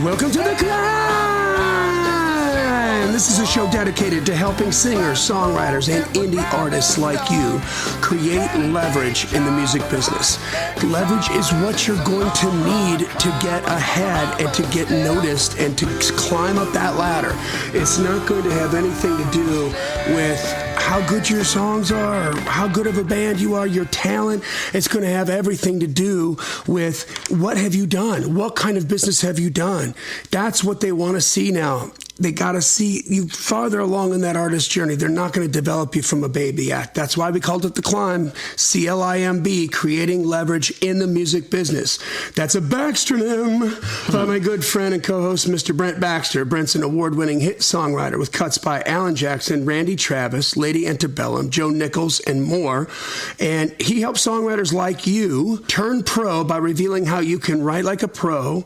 Welcome to the C.L.I.M.B. This is a show dedicated to helping singers, songwriters, and indie artists like you create leverage in the music business. Leverage is what you're going to need to get ahead and to get noticed and to climb up that ladder. It's not going to have anything to do with how good your songs are, or how good of a band you are, your talent. It's going to have everything to do with what have you done? What kind of business have you done? That's what they want to see now. They got to see you farther along in that artist journey. They're not going to develop you from a baby yet. That's why we called it the C.L.I.M.B, C.L.I.M.B, creating leverage in the music business. That's a Baxternym by my good friend and co-host, Mr. Brent Baxter. Brent's an award-winning hit songwriter with cuts by Alan Jackson, Randy Travis, Lady Antebellum, Joe Nichols, and more. And he helps songwriters like you turn pro by revealing how you can write like a pro,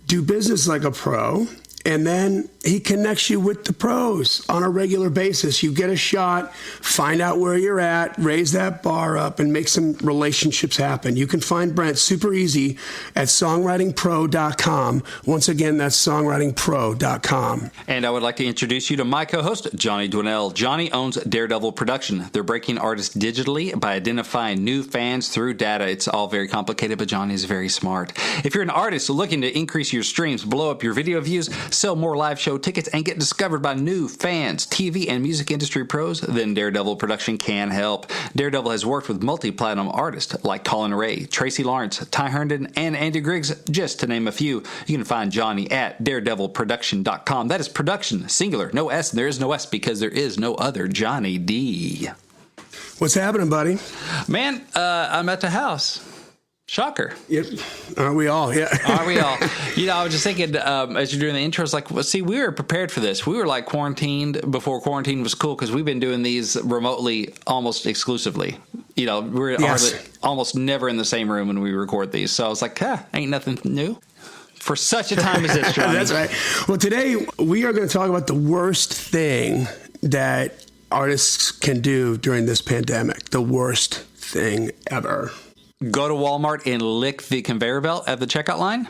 do business like a pro, and then he connects you with the pros on a regular basis. You get a shot, find out where you're at, raise that bar up, and make some relationships happen. You can find Brent super easy at songwritingpro.com. Once again, that's songwritingpro.com. And I would like to introduce you to my co-host, Johnny Dwinell. Johnny owns Daredevil Production. They're breaking artists digitally by identifying new fans through data. It's all very complicated, but Johnny is very smart. If you're an artist looking to increase your streams, blow up your video views, sell more live show tickets, and get discovered by new fans, TV and music industry pros, then Daredevil Production can help. Daredevil has worked with multi-platinum artists like Colin Ray, Tracy Lawrence, Ty Herndon, and Andy Griggs, just to name a few. You can find Johnny at daredevilproduction.com. That is production, singular, no S. There is no S because there is no other Johnny D. What's happening, buddy? Man, I'm at the house. Shocker. Yep. Aren't we all? Yeah. Aren't we all? You know, I was just thinking as you're doing the intro, it's like, well, see, we were prepared for this. We were like quarantined before quarantine was cool because we've been doing these remotely almost exclusively. You know, we're almost never in the same room when we record these. So I was like, ain't nothing new for such a time as this, Johnny. That's right. Well, today we are going to talk about the worst thing that artists can do during this pandemic. The worst thing ever. Go to Walmart and lick the conveyor belt at the checkout line?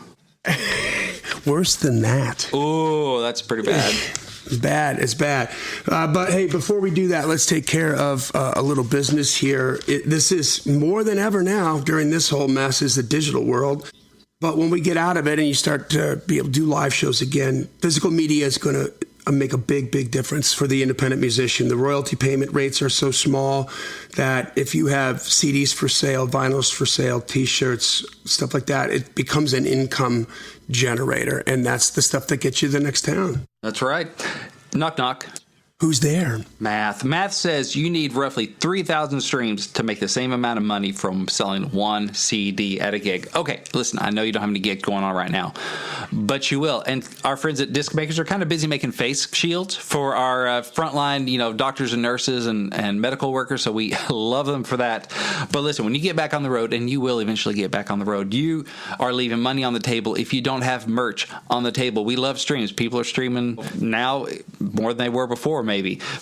Worse than that. Oh, that's pretty bad. It's bad. But hey, before we do that, let's take care of a little business here. This is more than ever now during this whole mess is the digital world. But when we get out of it and you start to be able to do live shows again, physical media is going to make a big difference for the independent musician. The royalty payment rates are so small that if you have CDs for sale, vinyls for sale, T-shirts, stuff like that, it becomes an income generator. And that's the stuff that gets you to the next town. That's right. Knock, knock. Who's there? Math. Math says you need roughly 3,000 streams to make the same amount of money from selling one CD at a gig. Okay, listen, I know you don't have any gigs going on right now, but you will. And our friends at Disc Makers are kind of busy making face shields for our frontline, doctors and nurses and medical workers, so we love them for that. But listen, when you get back on the road, and you will eventually get back on the road, you are leaving money on the table if you don't have merch on the table. We love streams. People are streaming now more than they were before, maybe.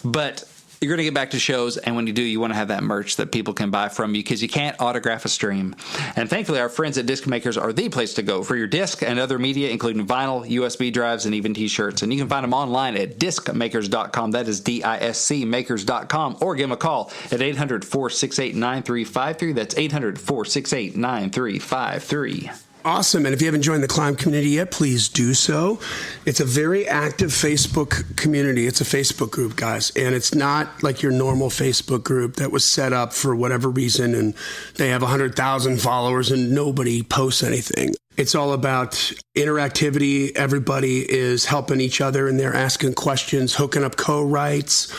But you're going to get back to shows, and when you do, you want to have that merch that people can buy from you because you can't autograph a stream. And thankfully, our friends at Disc Makers are the place to go for your disc and other media, including vinyl, USB drives, and even T-shirts. And you can find them online at discmakers.com. That is DISC makers.com. Or give them a call at 800-468-9353. That's 800-468-9353. Awesome. And if you haven't joined the C.L.I.M.B community yet, please do so. It's a very active Facebook community. It's a Facebook group, guys. And it's not like your normal Facebook group that was set up for whatever reason and they have 100,000 followers and nobody posts anything. It's all about interactivity. Everybody is helping each other and they're asking questions, hooking up co-writes.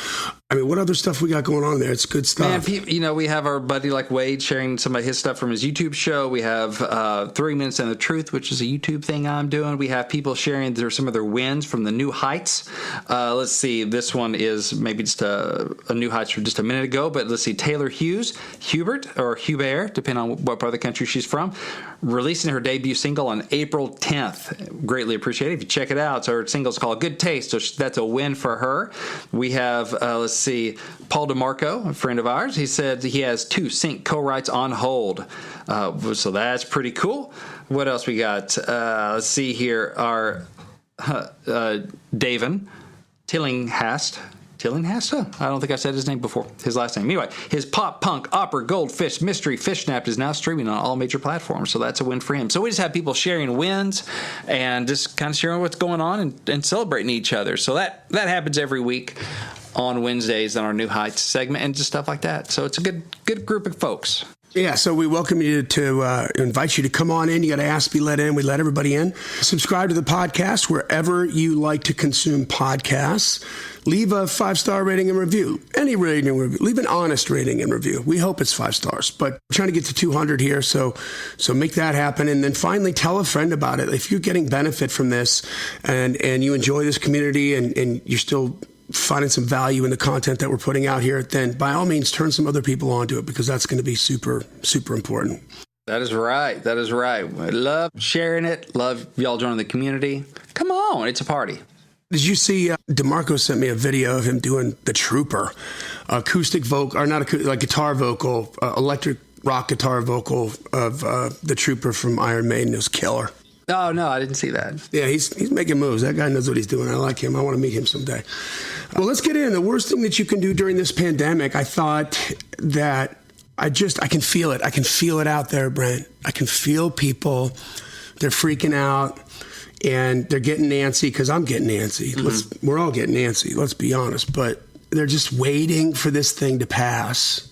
I mean, what other stuff we got going on there? It's good stuff. Man, we have our buddy like Wade sharing some of his stuff from his YouTube show. We have 3 Minutes and the Truth, which is a YouTube thing I'm doing. We have people sharing some of their wins from the New Heights. Let's see. This one is maybe just a New Heights from just a minute ago. But let's see. Taylor Hubert, depending on what part of the country she's from, releasing her debut single on April 10th. Greatly appreciate it. If you check it out. So her single's called Good Taste. So that's a win for her. We have, let's see. Paul DeMarco, a friend of ours, he said he has 2 sync co-writes on hold. So that's pretty cool. What else we got? Let's see here. Our Davin Tillinghast. Tillinghast? I don't think I said his name before. His last name. Anyway, his pop, punk, opera, goldfish, mystery, fish snapped is now streaming on all major platforms. So that's a win for him. So we just have people sharing wins and just kind of sharing what's going on and celebrating each other. So that happens every week on Wednesdays in our New Heights segment and just stuff like that. So it's a good group of folks. Yeah, so we welcome you to invite you to come on in. You got to ask to be let in. We let everybody in. Subscribe to the podcast wherever you like to consume podcasts. Leave a 5-star rating and review. Any rating and review. Leave an honest rating and review. We hope it's 5 stars, but we're trying to get to 200 here, so make that happen. And then finally, tell a friend about it. If you're getting benefit from this and you enjoy this community and you're still finding some value in the content that we're putting out here, then by all means turn some other people onto it, because that's going to be super, super important. That is right. That is right. I love sharing it. Love y'all joining the community. Come on. It's a party. Did you see DeMarco sent me a video of him doing The Trooper, acoustic vocal, or not acoustic, like guitar vocal, electric rock guitar vocal of The Trooper from Iron Maiden. It was killer. Oh, no, I didn't see that. Yeah, he's making moves. That guy knows what he's doing. I like him. I want to meet him someday. Well, let's get in. The worst thing that you can do during this pandemic, I thought that I can feel it. I can feel it out there, Brent. I can feel people. They're freaking out and they're getting antsy, because I'm getting antsy. Mm-hmm. We're all getting antsy, let's be honest. But they're just waiting for this thing to pass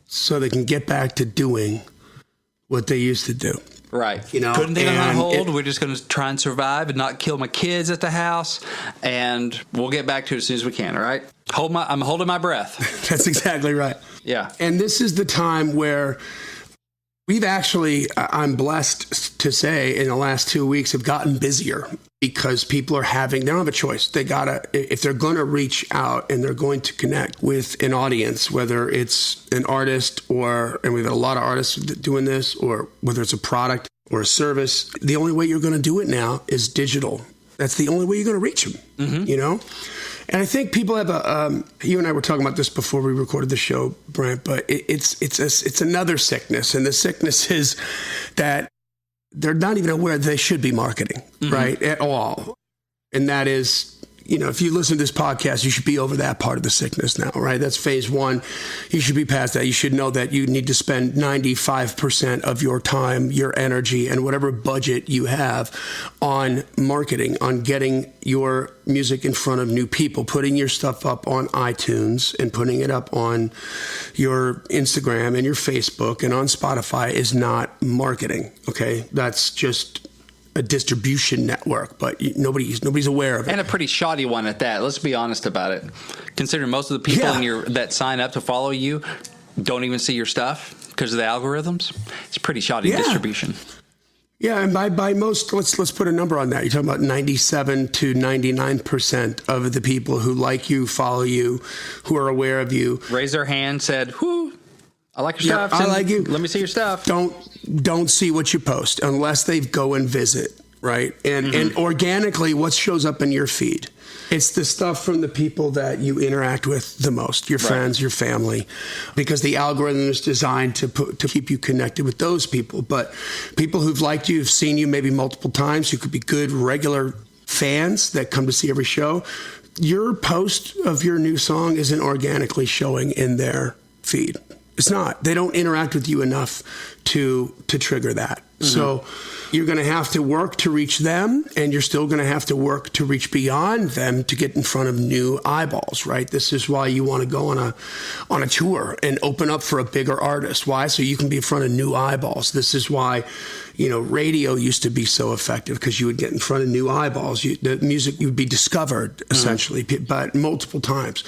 so they can get back to doing what they used to do. Right. Putting things on hold. We're just going to try and survive and not kill my kids at the house, and we'll get back to it as soon as we can. All right. I'm holding my breath. That's exactly right. Yeah. And this is the time where we've actually, I'm blessed to say, in the last 2 weeks have gotten busier, because people they don't have a choice. They gotta, if they're going to reach out and they're going to connect with an audience, whether it's an artist and we've had a lot of artists doing this, or whether it's a product or a service, the only way you're going to do it now is digital. That's the only way you're going to reach them, And I think people have you and I were talking about this before we recorded the show, Brent, but it's another sickness. And the sickness is that they're not even aware they should be marketing, right, at all. And that is, if you listen to this podcast, you should be over that part of the sickness now, right? That's phase 1. You should be past that. You should know that you need to spend 95% of your time, your energy, and whatever budget you have on marketing, on getting your music in front of new people, putting your stuff up on iTunes and putting it up on your Instagram and your Facebook and on Spotify is not marketing, okay? That's just a distribution network, but nobody's aware of it. And a pretty shoddy one at that. Let's be honest about it. Considering most of the people that sign up to follow you don't even see your stuff because of the algorithms, it's pretty shoddy distribution. Yeah, and by most, let's put a number on that. You're talking about 97 to 99% of the people who like you, follow you, who are aware of you, raise their hand, said, "Whoo, I like your stuff. I like you. Let me see your stuff." Don't see what you post unless they go and visit, right? And organically, what shows up in your feed? It's the stuff from the people that you interact with the most, your friends, your family, because the algorithm is designed to keep you connected with those people. But people who've liked you, have seen you maybe multiple times, who could be good, regular fans that come to see every show, your post of your new song isn't organically showing in their feed. It's not. They don't interact with you enough to trigger that. So you're going to have to work to reach them, and you're still going to have to work to reach beyond them to get in front of new eyeballs, right? This is why you want to go on a tour and open up for a bigger artist. Why? So you can be in front of new eyeballs. This is why, radio used to be so effective, because you would get in front of new eyeballs. The music, you would be discovered, essentially, but multiple times.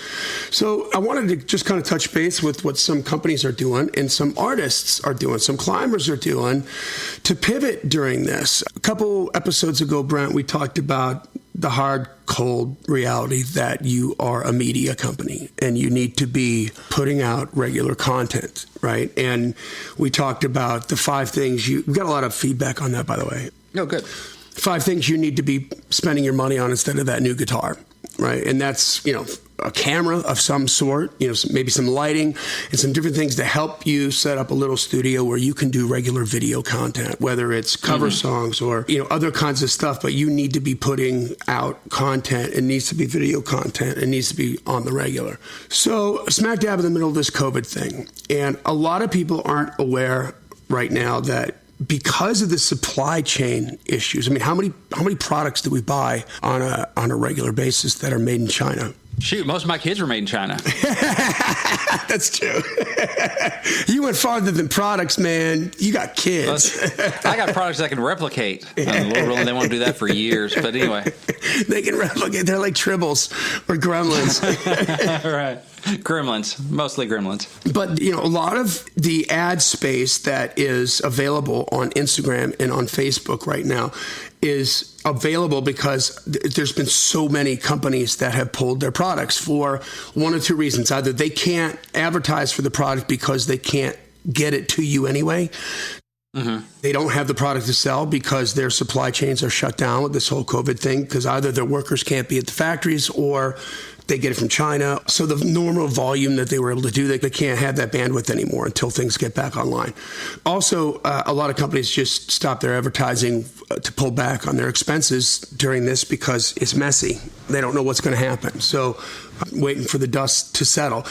So I wanted to just kind of touch base with what some companies are doing and some artists are doing, some climbers are doing to pivot during this. A couple episodes ago, Brent, we talked about the hard, cold reality that you are a media company and you need to be putting out regular content, right? And we talked about the 5 things we got a lot of feedback on that, by the way. Oh, good. 5 things you need to be spending your money on instead of that new guitar. right? And that's, a camera of some sort, maybe some lighting and some different things to help you set up a little studio where you can do regular video content, whether it's cover songs or, other kinds of stuff. But you need to be putting out content. It needs to be video content. It needs to be on the regular. So smack dab in the middle of this COVID thing. And a lot of people aren't aware right now that because of the supply chain issues, I mean, how many products do we buy on a regular basis that are made in China? Shoot, most of my kids were made in China. That's true. You went farther than products, man. You got kids. I got products that can replicate. Lord, they won't do that for years. But anyway. They can replicate. They're like Tribbles or Gremlins. Right. Gremlins. Mostly Gremlins. But, a lot of the ad space that is available on Instagram and on Facebook right now is available because there's been so many companies that have pulled their products for one or two reasons. Either they can't advertise for the product because they can't get it to you anyway. They don't have the product to sell because their supply chains are shut down with this whole COVID thing, because either their workers can't be at the factories or they get it from China. So the normal volume that they were able to do, they can't have that bandwidth anymore until things get back online. Also, a lot of companies just stop their advertising to pull back on their expenses during this because it's messy. They don't know what's going to happen. So I'm waiting for the dust to settle.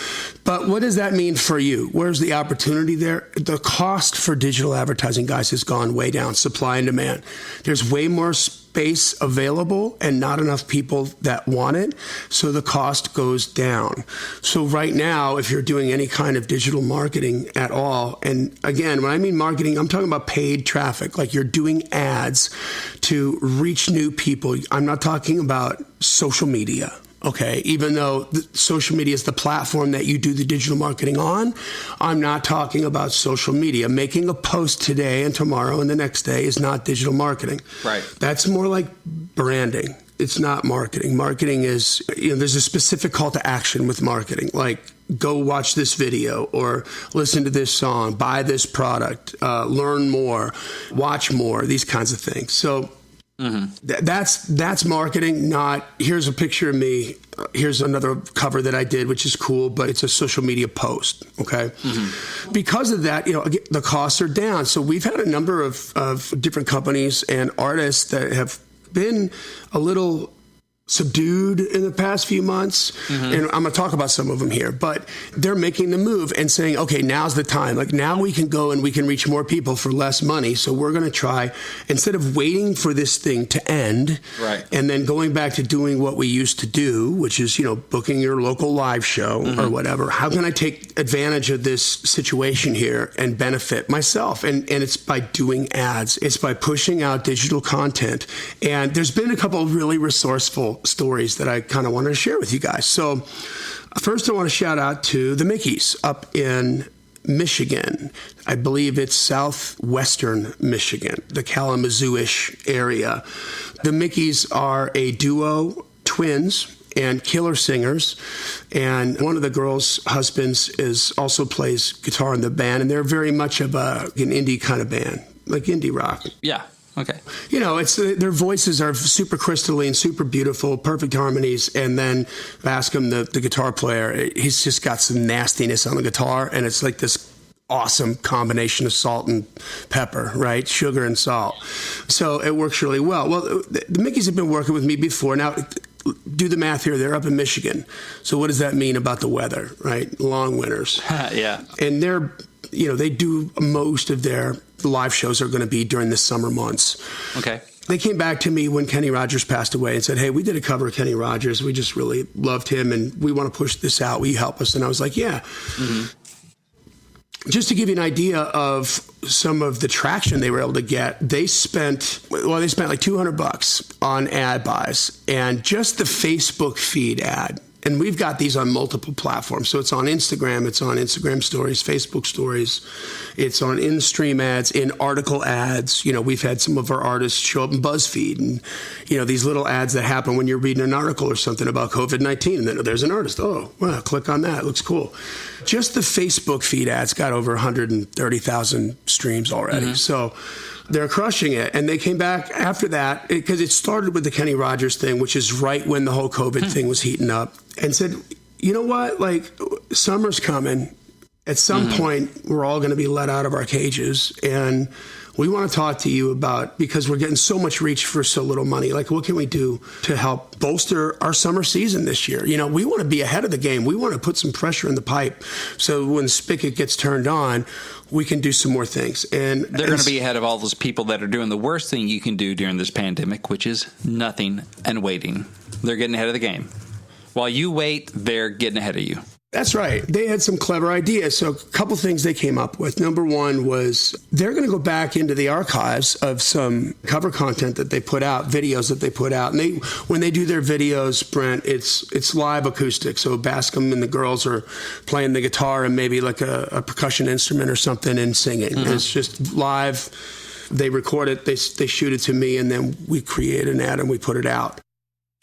But what does that mean for you? Where's the opportunity there? The cost for digital advertising, guys, has gone way down. Supply and demand. There's way more space available and not enough people that want it. So the cost goes down. So right now, if you're doing any kind of digital marketing at all, and again, when I mean marketing, I'm talking about paid traffic, like you're doing ads to reach new people. I'm not talking about social media. Okay, even though social media is the platform that you do the digital marketing on, I'm not talking about social media. Making a post today and tomorrow and the next day is not digital marketing. Right. That's more like branding. It's not marketing. Marketing is, there's a specific call to action with marketing, like go watch this video or listen to this song, buy this product, learn more, watch more, these kinds of things. So that's marketing, not here's a picture of me. Here's another cover that I did, which is cool, but it's a social media post. Okay. Because of that, the costs are down. So we've had a number of different companies and artists that have been a little subdued in the past few months. And I'm going to talk about some of them here, but they're making the move and saying, okay, now's the time. Like now we can go and we can reach more people for less money. So we're going to try, instead of waiting for this thing to end, right, and then going back to doing what we used to do, which is, booking your local live show or whatever. How can I take advantage of this situation here and benefit myself? And it's by doing ads. It's by pushing out digital content. And there's been a couple of really resourceful stories that I kind of wanted to share with you guys. So first I want to shout out to the Mickeys up in Michigan. I believe it's southwestern Michigan, the Kalamazoo-ish area. The Mickeys are a duo, twins, and killer singers. And one of the girls' husbands also plays guitar in the band, and they're very much of an indie kind of band, like indie rock. Yeah. Okay. It's their voices are super crystalline, super beautiful, perfect harmonies. And then Bascom, the guitar player, he's just got some nastiness on the guitar, and it's like this awesome combination of salt and pepper, right? Sugar and salt. So it works really well. Well, the Mickeys have been working with me before. Now, do the math here. They're up in Michigan. So what does that mean about the weather, right? Long winters. Yeah. And they do most of their live shows are going to be during the summer months. Okay. They came back to me when Kenny Rogers passed away and said, hey, we did a cover of Kenny Rogers. We just really loved him and we want to push this out. Will you help us? And I was like, yeah. Just to give you an idea of some of the traction they were able to get, they spent like $200 on ad buys, and just the Facebook feed ad. And we've got these on multiple platforms. So it's on Instagram, it's on Instagram stories, Facebook stories, it's on in-stream ads, in article ads. We've had some of our artists show up in BuzzFeed and, these little ads that happen when you're reading an article or something about COVID-19. And then there's an artist. Oh, well, click on that. It looks cool. Just the Facebook feed ads got over 130,000 streams already. So They're crushing it. And they came back after that because it started with the Kenny Rogers thing, which is right when the whole COVID thing was heating up, and said, you know what, like, summer's coming. At some point, we're all going to be let out of our cages, and we want to talk to you about, because we're getting so much reach for so little money, like, what can we do to help bolster our summer season this year? You know, we want to be ahead of the game. We want to put some pressure in the pipe so when the spigot gets turned on, we can do some more things. And they're going to be ahead of all those people that are doing the worst thing you can do during this pandemic, which is nothing and waiting. They're getting ahead of the game. While you wait, they're getting ahead of you. That's right. They had some clever ideas. So a couple things they came up with. Number one was they're going to go back into the archives of some cover content that they put out, videos that they put out. And when they do their videos, Brent, it's live acoustic. So Bascom and the girls are playing the guitar and maybe like a percussion instrument or something and singing. And it's just live. They record it, they shoot it to me, and then we create an ad and we put it out.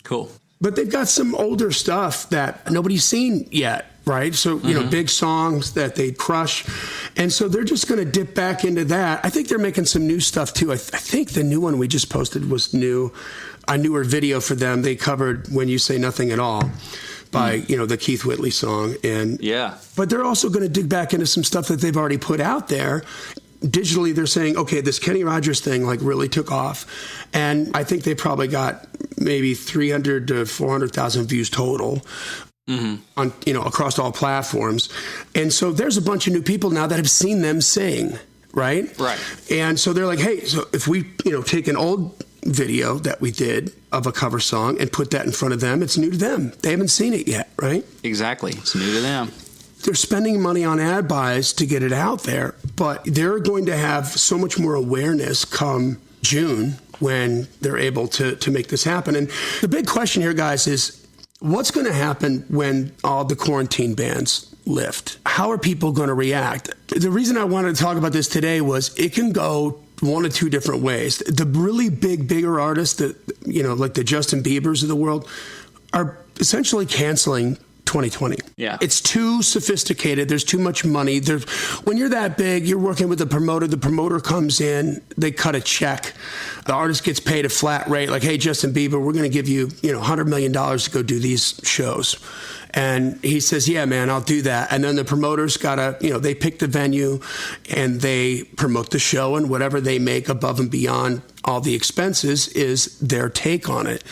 Cool. But they've got some older stuff that nobody's seen yet, right? So, you know, big songs that they crush. And so they're just going to dip back into that. I think they're making some new stuff, too. I think the new one we just posted was new. A newer video for them. They covered When You Say Nothing at All by, you know, the Keith Whitley song. And yeah. But they're also going to dig back into some stuff that they've already put out there. Digitally, they're saying, okay, this Kenny Rogers thing like really took off. And I think they probably got maybe 300 to 400,000 views total on, you know, across all platforms. And so there's a bunch of new people now that have seen them sing, right? Right. And so they're like, hey, so if we, you know, take an old video that we did of a cover song and put that in front of them, it's new to them. They haven't seen it yet, right? Exactly. It's new to them. They're spending money on ad buys to get it out there, but they're going to have so much more awareness come June when they're able to make this happen. And the big question here, guys, is what's going to happen when all the quarantine bans lift? How are people going to react? The reason I wanted to talk about this today was it can go one of two different ways. The really bigger artists that, you know, like the Justin Biebers of the world are essentially canceling 2020. Yeah. It's too sophisticated. There's too much money. When you're that big, you're working with a promoter. The promoter comes in, they cut a check. The artist gets paid a flat rate. Like, hey, Justin Bieber, we're going to give you, you know, $100 million to go do these shows. And he says, yeah, man, I'll do that. And then the promoter's got to, you know, they pick the venue and they promote the show, and whatever they make above and beyond all the expenses is their take on it.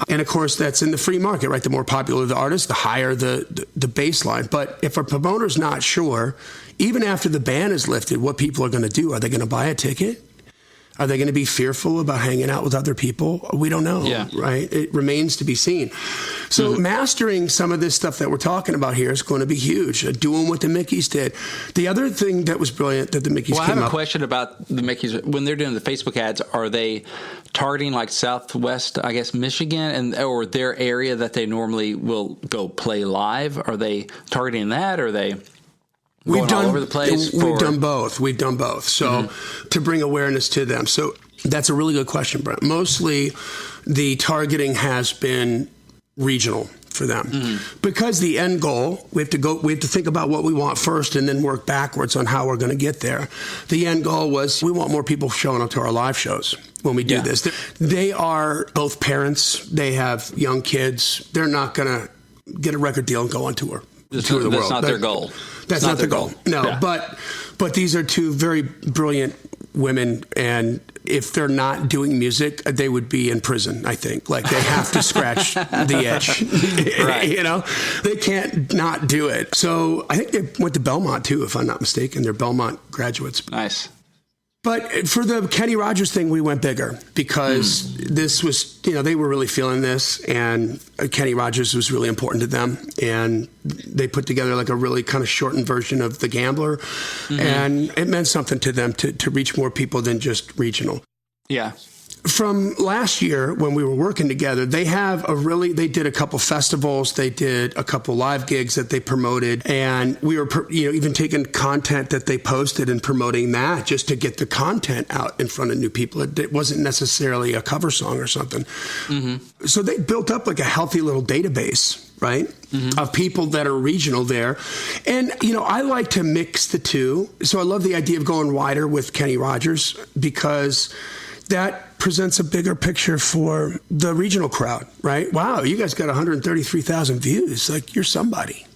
And of course, that's in the free market, right? The more popular the artist, the higher the baseline. But if a promoter's not sure, even after the ban is lifted, what people are going to do, are they going to buy a ticket? Are they going to be fearful about hanging out with other people? We don't know, right? It remains to be seen. So mastering some of this stuff that we're talking about here is going to be huge. Doing what the Mickeys did. The other thing that was brilliant that the Mickeys Well, I have a question about the Mickeys. When they're doing the Facebook ads, are they targeting like Southwest, I guess, Michigan, or their area that they normally will go play live? Are they targeting that, or are they... We've done all over the place. We've done both. So to bring awareness to them. So that's a really good question, Brent. Mostly the targeting has been regional for them because the end goal, we have to think about what we want first and then work backwards on how we're going to get there. The end goal was we want more people showing up to our live shows when we do this. They are both parents. They have young kids. They're not going to get a record deal and go on tour. That's not their goal. That's not their goal. No, but these are two very brilliant women, and if they're not doing music, they would be in prison, I think. Like, they have to scratch the edge. Right. You know, they can't not do it. So I think they went to Belmont, too, if I'm not mistaken. They're Belmont graduates. Nice. But for the Kenny Rogers thing, we went bigger because this was, you know, they were really feeling this, and Kenny Rogers was really important to them. And they put together like a really kind of shortened version of The Gambler. And it meant something to them to reach more people than just regional. Yeah. From last year when we were working together, they did a couple festivals, they did a couple live gigs that they promoted, and we were, you know, even taking content that they posted and promoting that just to get the content out in front of new people. It wasn't necessarily a cover song or something. So they built up like a healthy little database. right? Of people that are regional there. And, I like to mix the two. So I love the idea of going wider with Kenny Rogers because that presents a bigger picture for the regional crowd, right? Wow, you guys got 133,000 views. Like, you're somebody.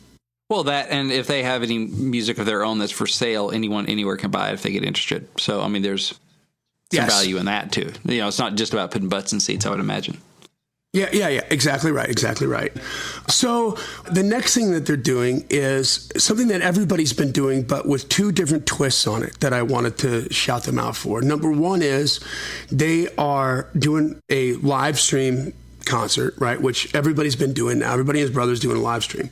Well, that, and if they have any music of their own that's for sale, anyone anywhere can buy it if they get interested. So, I mean, there's some value in that too. It's not just about putting butts in seats, I would imagine. Yeah. Exactly right. So the next thing that they're doing is something that everybody's been doing, but with two different twists on it that I wanted to shout them out for. Number one is they are doing a live stream concert, right? Which everybody's been doing now. Everybody and his brother's doing a live stream.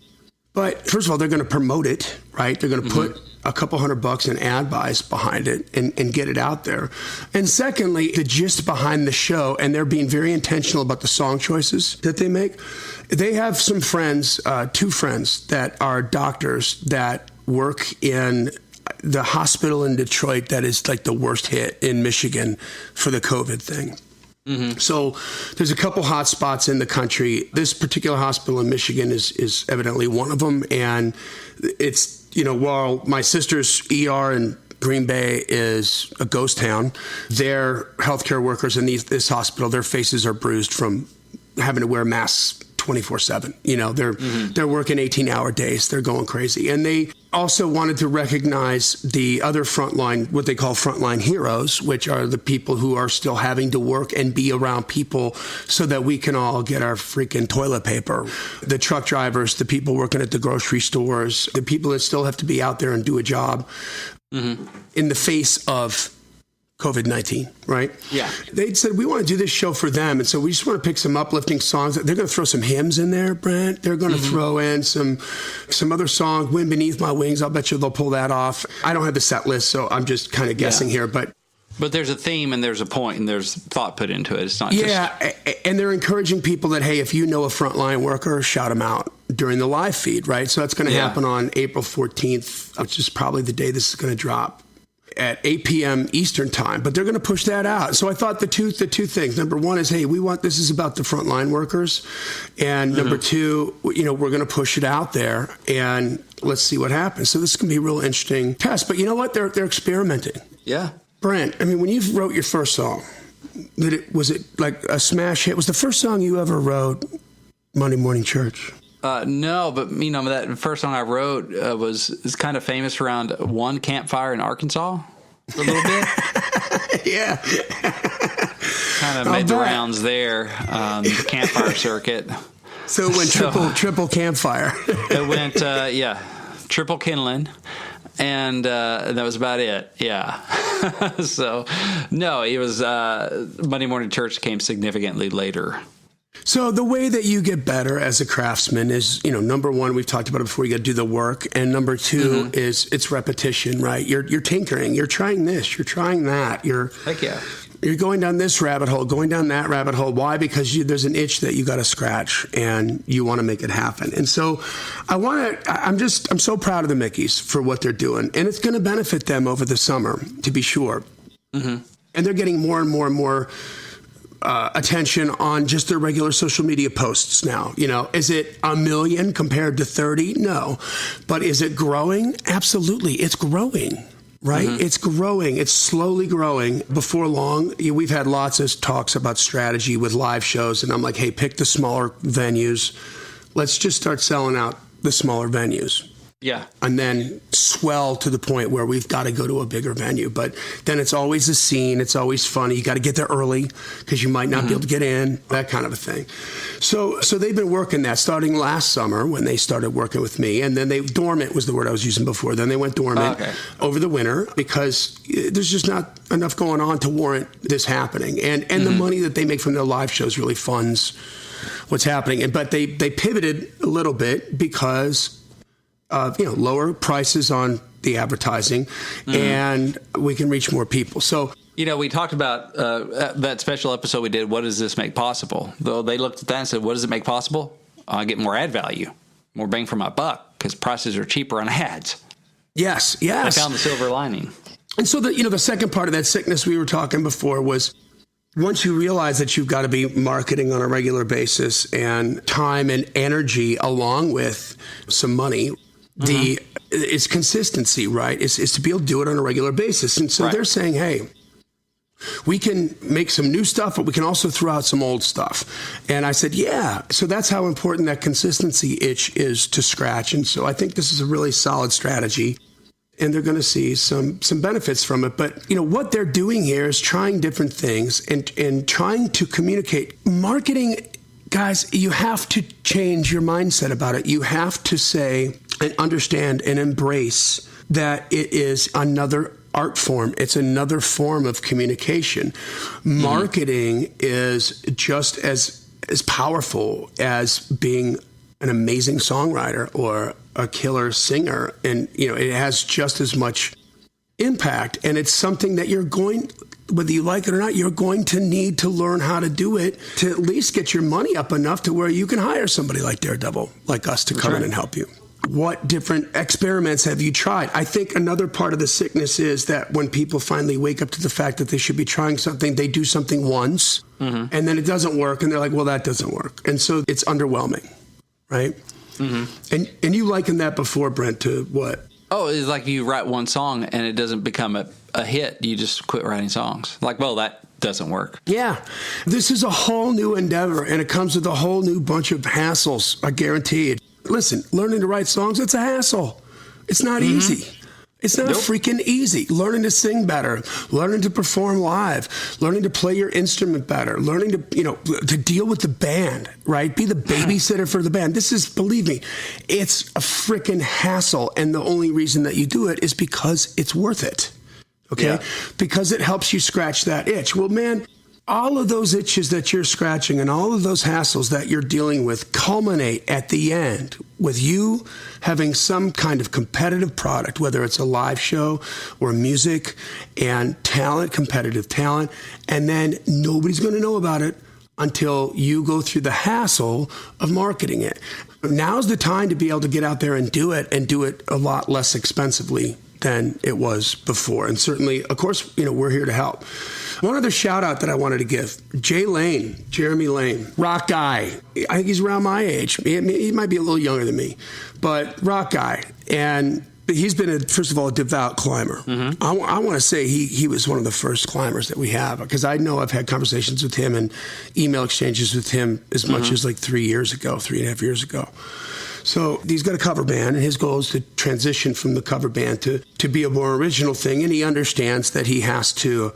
But first of all, they're going to promote it, right? They're going to put a couple $100 in ad buys behind it and get it out there. And secondly, the gist behind the show, and they're being very intentional about the song choices that they make. They have some friends, two friends that are doctors that work in the hospital in Detroit that is like the worst hit in Michigan for the COVID thing. So there's a couple hot spots in the country. This particular hospital in Michigan is evidently one of them. And it's, while my sister's ER in Green Bay is a ghost town, their healthcare workers in this hospital, their faces are bruised from having to wear masks 24/7. They're working 18-hour days. They're going crazy. And they also wanted to recognize the other frontline, what they call frontline heroes, which are the people who are still having to work and be around people so that we can all get our freaking toilet paper. The truck drivers, the people working at the grocery stores, the people that still have to be out there and do a job in the face of COVID-19, right? Yeah. They said, we want to do this show for them. And so we just want to pick some uplifting songs. They're going to throw some hymns in there, Brent. They're going to throw in some other songs, Wind Beneath My Wings. I'll bet you they'll pull that off. I don't have the set list, so I'm just kind of guessing here. But there's a theme and there's a point and there's thought put into it. It's not just... Yeah, and they're encouraging people that, hey, if you know a frontline worker, shout them out during the live feed, right? So that's going to happen on April 14th, which is probably the day this is going to drop, at 8 p.m. Eastern time, but they're going to push that out. So I thought the two things. Number one is, hey, this is about the frontline workers. And number two, we're going to push it out there and let's see what happens. So this is going to be a real interesting test. But you know what? They're experimenting. Yeah. Brent, I mean, when you wrote your first song, was it like a smash hit? Was the first song you ever wrote Monday Morning Church? No, but that first song I wrote is kind of famous around one campfire in Arkansas for a little bit. Yeah, kind of made the rounds there, the campfire circuit. So it went triple campfire. It went triple kindling, and that was about it. Yeah. So no, it was Monday Morning Church came significantly later. So the way that you get better as a craftsman is, number one, we've talked about it before, you got to do the work. And number two is it's repetition, right? You're tinkering. You're trying this. You're trying that. Heck yeah. You're going down this rabbit hole, going down that rabbit hole. Why? Because there's an itch that you got to scratch and you want to make it happen. And so I'm so proud of the Mickeys for what they're doing. And it's going to benefit them over the summer, to be sure. And they're getting more and more and more attention on just their regular social media posts now. Is it 1 million compared to 30? No. But is it growing? Absolutely. It's growing, right? It's growing. It's slowly growing. Before long, we've had lots of talks about strategy with live shows. And I'm like, hey, pick the smaller venues. Let's just start selling out the smaller venues. Yeah. And then swell to the point where we've got to go to a bigger venue. But then it's always a scene. It's always funny. You got to get there early because you might not be able to get in, that kind of a thing. So they've been working that starting last summer when they started working with me. And then dormant was the word I was using before. Then they went dormant over the winter because there's just not enough going on to warrant this happening. And the money that they make from their live shows really funds what's happening. But they pivoted a little bit because lower prices on the advertising, and we can reach more people. So, we talked about that special episode we did, What Does This Make Possible? Though they looked at that and said, what does it make possible? I get more ad value, more bang for my buck, because prices are cheaper on ads. Yes. I found the silver lining. And so the second part of that sickness we were talking before was once you realize that you've got to be marketing on a regular basis and time and energy along with some money, it's consistency, right? It's to be able to do it on a regular basis. And so they're saying, hey, we can make some new stuff, but we can also throw out some old stuff. And I said, yeah. So that's how important that consistency itch is to scratch. And so I think this is a really solid strategy. And they're going to see some benefits from it. But, what they're doing here is trying different things and trying to communicate. Marketing, guys, you have to change your mindset about it. You have to say and understand and embrace that it is another art form. It's another form of communication. Marketing is just as powerful as being an amazing songwriter or a killer singer. And, it has just as much impact. And it's something that you're going, whether you like it or not, you're going to need to learn how to do it to at least get your money up enough to where you can hire somebody like Daredevil, like us, to come in and help you. What different experiments have you tried? I think another part of the sickness is that when people finally wake up to the fact that they should be trying something, they do something once and then it doesn't work. And they're like, well, that doesn't work. And so it's underwhelming. Right? And you likened that before, Brent, to what? Oh, it's like you write one song and it doesn't become a hit. You just quit writing songs. Like, well, that doesn't work. Yeah. This is a whole new endeavor, and it comes with a whole new bunch of hassles, I guarantee it. Listen, learning to write songs, it's a hassle. It's not easy. It's not freaking easy. Learning to sing better, learning to perform live, learning to play your instrument better, learning to, to deal with the band, right? Be the babysitter for the band. This is, believe me, it's a freaking hassle. And the only reason that you do it is because it's worth it. Okay? Yeah. Because it helps you scratch that itch. Well, man, all of those itches that you're scratching and all of those hassles that you're dealing with culminate at the end with you having some kind of competitive product, whether it's a live show or music and talent, competitive talent, and then nobody's going to know about it until you go through the hassle of marketing it. Now's the time to be able to get out there and do it a lot less expensively than it was before. And certainly, of course, we're here to help. One other shout out that I wanted to give, Jeremy Lane, rock guy. I think he's around my age. He might be a little younger than me, but rock guy. And he's been, first of all, a devout climber. I want to say he was one of the first climbers that we have, because I know I've had conversations with him and email exchanges with him as much as like 3.5 years ago. So he's got a cover band, and his goal is to transition from the cover band to be a more original thing. And he understands that he has to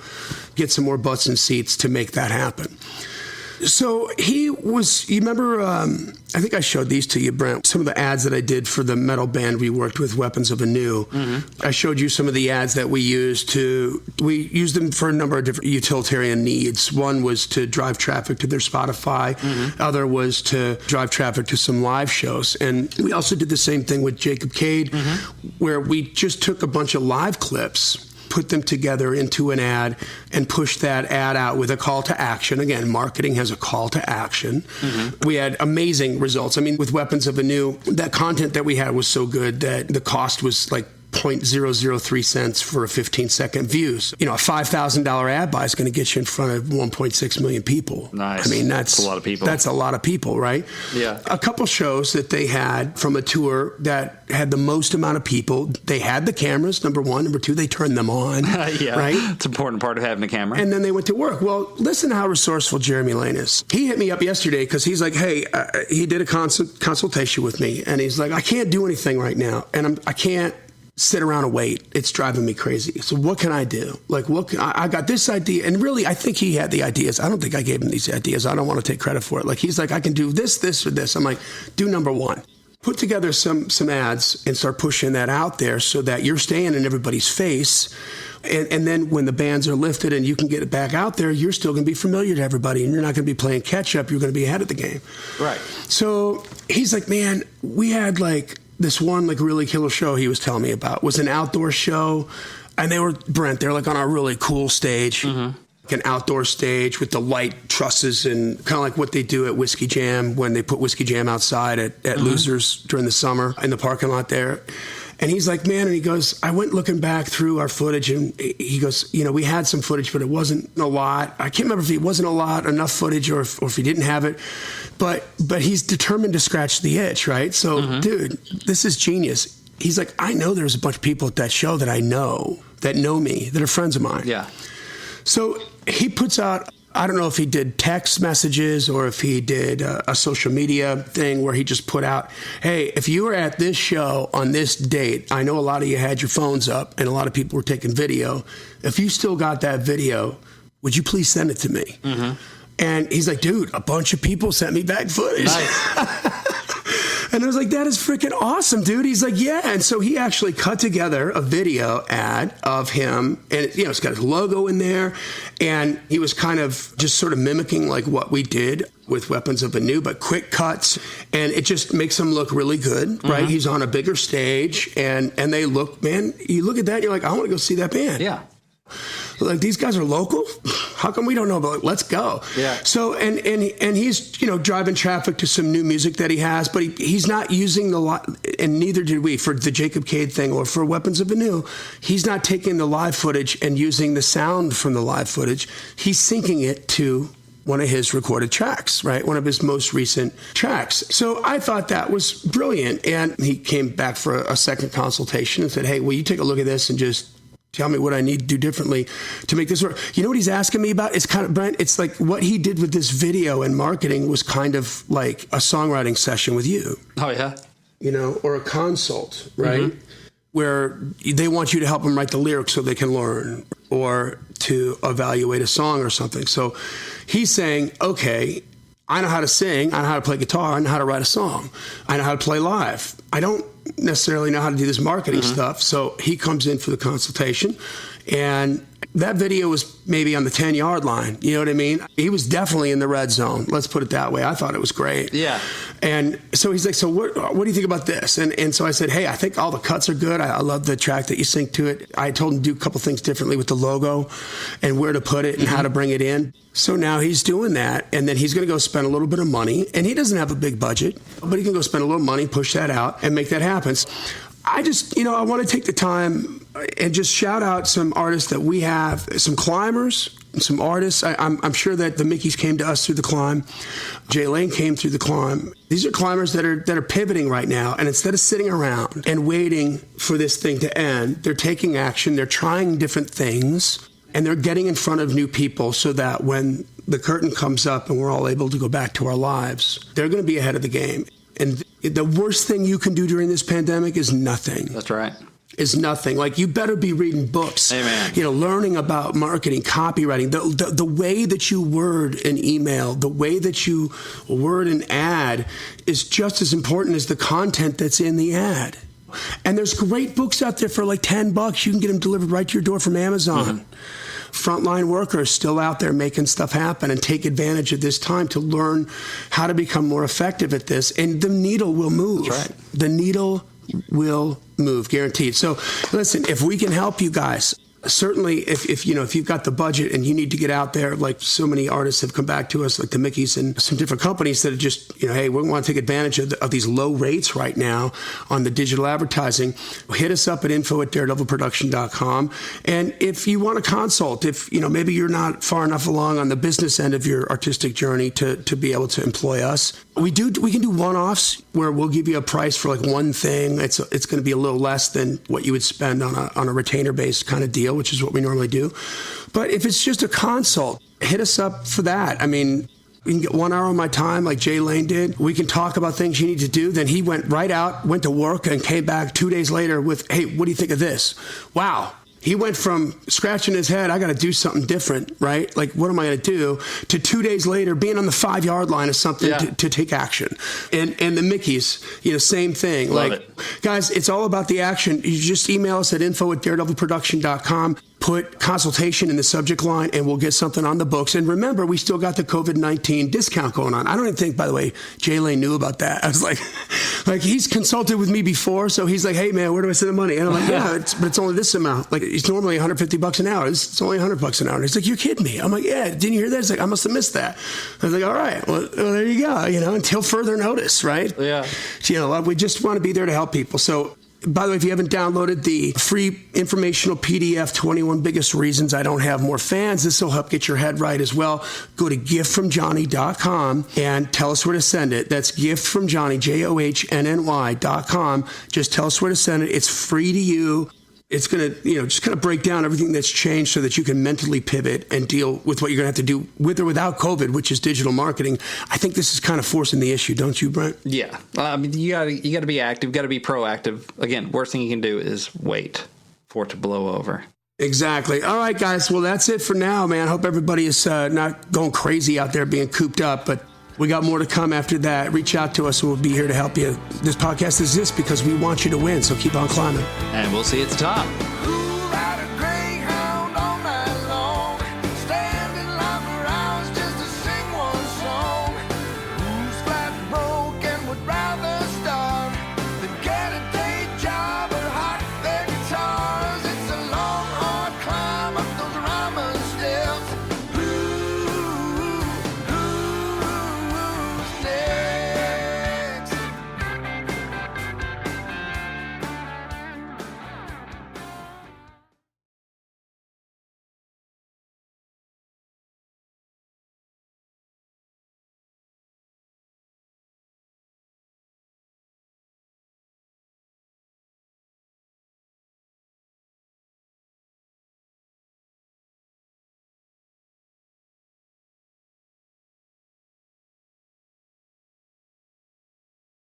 get some more butts and seats to make that happen. So he was, you remember, I think I showed these to you, Brent, some of the ads that I did for the metal band we worked with, Weapons of Anew. I showed you some of the ads that we used them for a number of different utilitarian needs. One was to drive traffic to their Spotify. Other was to drive traffic to some live shows. And we also did the same thing with Jacob Cade, where we just took a bunch of live clips, put them together into an ad, and push that ad out with a call to action. Again, marketing has a call to action. We had amazing results. I mean, with Weapons of Anew, that content that we had was so good that the cost was like 0.003 cents for a 15-second views. A $5,000 ad buy is going to get you in front of 1.6 million people. Nice. I mean, that's a lot of people. That's a lot of people, right? Yeah. A couple shows that they had from a tour that had the most amount of people. They had the cameras, number one. Number two, they turned them on. Yeah. Right? It's an important part of having a camera. And then they went to work. Well, listen to how resourceful Jeremy Lane is. He hit me up yesterday because he's like, hey, he did a consultation with me. And he's like, I can't do anything right now. And I can't sit around and wait. It's driving me crazy. So what can I do? Like, I got this idea. And really, I think he had the ideas. I don't think I gave him these ideas. I don't want to take credit for it. Like, he's like, I can do this, this, or this. I'm like, do number one. Put together some ads and start pushing that out there so that you're staying in everybody's face. And then when the bands are lifted and you can get it back out there, you're still going to be familiar to everybody, and you're not going to be playing catch up. You're going to be ahead of the game. Right. So he's like, man, we had like this one like really killer show he was telling me about. It was an outdoor show, and they're like on a really cool stage. Like an outdoor stage with the light trusses, and kind of like what they do at Whiskey Jam when they put Whiskey Jam outside at Losers during the summer in the parking lot there. And he's like, man, and he goes, I went looking back through our footage, and he goes, we had some footage, but it wasn't a lot. I can't remember if it wasn't a lot, enough footage, or if he didn't have it. But he's determined to scratch the itch, right? So, dude, this is genius. He's like, I know there's a bunch of people at that show that I know, that know me, that are friends of mine. Yeah. So he puts out, I don't know if he did text messages or if he did a social media thing where he just put out, hey, if you were at this show on this date, I know a lot of you had your phones up and a lot of people were taking video. If you still got that video, would you please send it to me? And he's like, dude, a bunch of people sent me back footage. Nice. And I was like, that is freaking awesome, dude. He's like, yeah. And so he actually cut together a video ad of him. And, it's got his logo in there. And he was kind of just sort of mimicking like what we did with Weapons of Anew, but quick cuts. And it just makes him look really good, right? He's on a bigger stage. And they look, man, you look at that and you're like, I want to go see that band. Yeah. Like, these guys are local? How come we don't know about it? Let's go. Yeah. So, and he's, driving traffic to some new music that he has, but he's not using the lot, and neither did we for the Jacob Cade thing or for Weapons of Anew. He's not taking the live footage and using the sound from the live footage. He's syncing it to one of his recorded tracks, right? One of his most recent tracks. So I thought that was brilliant. And he came back for a second consultation and said, hey, will you take a look at this and just tell me what I need to do differently to make this work. You know what he's asking me about? It's kind of, Brent, it's like what he did with this video and marketing was kind of like a songwriting session with you. Oh, yeah. Or a consult, right? Where they want you to help them write the lyrics so they can learn or to evaluate a song or something. So he's saying, okay, I know how to sing, I know how to play guitar, I know how to write a song, I know how to play live. I don't necessarily know how to do this marketing stuff. So he comes in for the consultation, and that video was maybe on the 10-yard line. You know what I mean? He was definitely in the red zone. Let's put it that way. I thought it was great. Yeah. And so he's like, so what do you think about this? And so I said, hey, I think all the cuts are good. I love the track that you sync to it. I told him to do a couple things differently with the logo and where to put it and how to bring it in. So now he's doing that, and then he's going to go spend a little bit of money, and he doesn't have a big budget, but he can go spend a little money, push that out, and make that happen. I just, I want to take the time and just shout out some artists that we have, some climbers, some artists. I'm sure that the Mickeys came to us through the climb. C.L.I.M.B came through the climb. These are climbers that are pivoting right now, and instead of sitting around and waiting for this thing to end, they're taking action, they're trying different things, and they're getting in front of new people so that when the curtain comes up and we're all able to go back to our lives, they're going to be ahead of the game. And the worst thing you can do during this pandemic is nothing. That's right. Is nothing. Like, you better be reading books, Amen. Learning about marketing, copywriting, the way that you word an email, the way that you word an ad is just as important as the content that's in the ad. And there's great books out there for like $10. You can get them delivered right to your door from Amazon. Frontline workers still out there making stuff happen, and take advantage of this time to learn how to become more effective at this. And the needle will move. That's right. The needle will move, guaranteed. So listen, if we can help you guys, certainly if you've got the budget and you need to get out there, like so many artists have come back to us, like the Mickeys and some different companies that are just, hey, we want to take advantage of these low rates right now on the digital advertising. Hit us up at info@daredevilproduction.com. And if you want to consult, if, maybe you're not far enough along on the business end of your artistic journey to be able to employ us, we can do one-offs where we'll give you a price for like one thing. It's going to be a little less than what you would spend on a retainer-based kind of deal, which is what we normally do. But if it's just a consult, hit us up for that. I mean, we can get 1 hour of my time like C.L.I.M.B did. We can talk about things you need to do. Then he went right out, went to work, and came back 2 days later with, hey, what do you think of this? Wow. He went from scratching his head, I got to do something different, right? Like, what am I going to do? To 2 days later, being on the 5-yard line is something to take action. And the Mickeys, same thing. Love like, it. Guys, it's all about the action. You just email us at info@daredevilproduction.com. Put consultation in the subject line, and we'll get something on the books. And remember, we still got the COVID-19 discount going on. I don't even think, by the way, C.L.I.M.B knew about that. I was like he's consulted with me before, so he's like, hey, man, where do I send the money? And I'm like, yeah, but it's only this amount. Like, it's normally $150 an hour. It's only $100 an hour. And he's like, you're kidding me. I'm like, yeah, didn't you hear that? He's like, I must have missed that. I was like, all right, well there you go, until further notice, right? Yeah. We just want to be there to help people. So By the way, if you haven't downloaded the free informational PDF, 21 Biggest Reasons I Don't Have More Fans, this will help get your head right as well. Go to giftfromjohnny.com and tell us where to send it. That's giftfromjohnny, JOHNNY.com. Just tell us where to send it. It's free to you. It's going to, just kind of break down everything that's changed so that you can mentally pivot and deal with what you're going to have to do with or without COVID, which is digital marketing. I think this is kind of forcing the issue, don't you, Brent? Yeah. I mean, you got to be active, got to be proactive. Again, worst thing you can do is wait for it to blow over. Exactly. All right, guys. Well, that's it for now, man. I hope everybody is not going crazy out there being cooped up, but we got more to come after that. Reach out to us and we'll be here to help you. This podcast exists because we want you to win, so keep on climbing. And we'll see you at the top.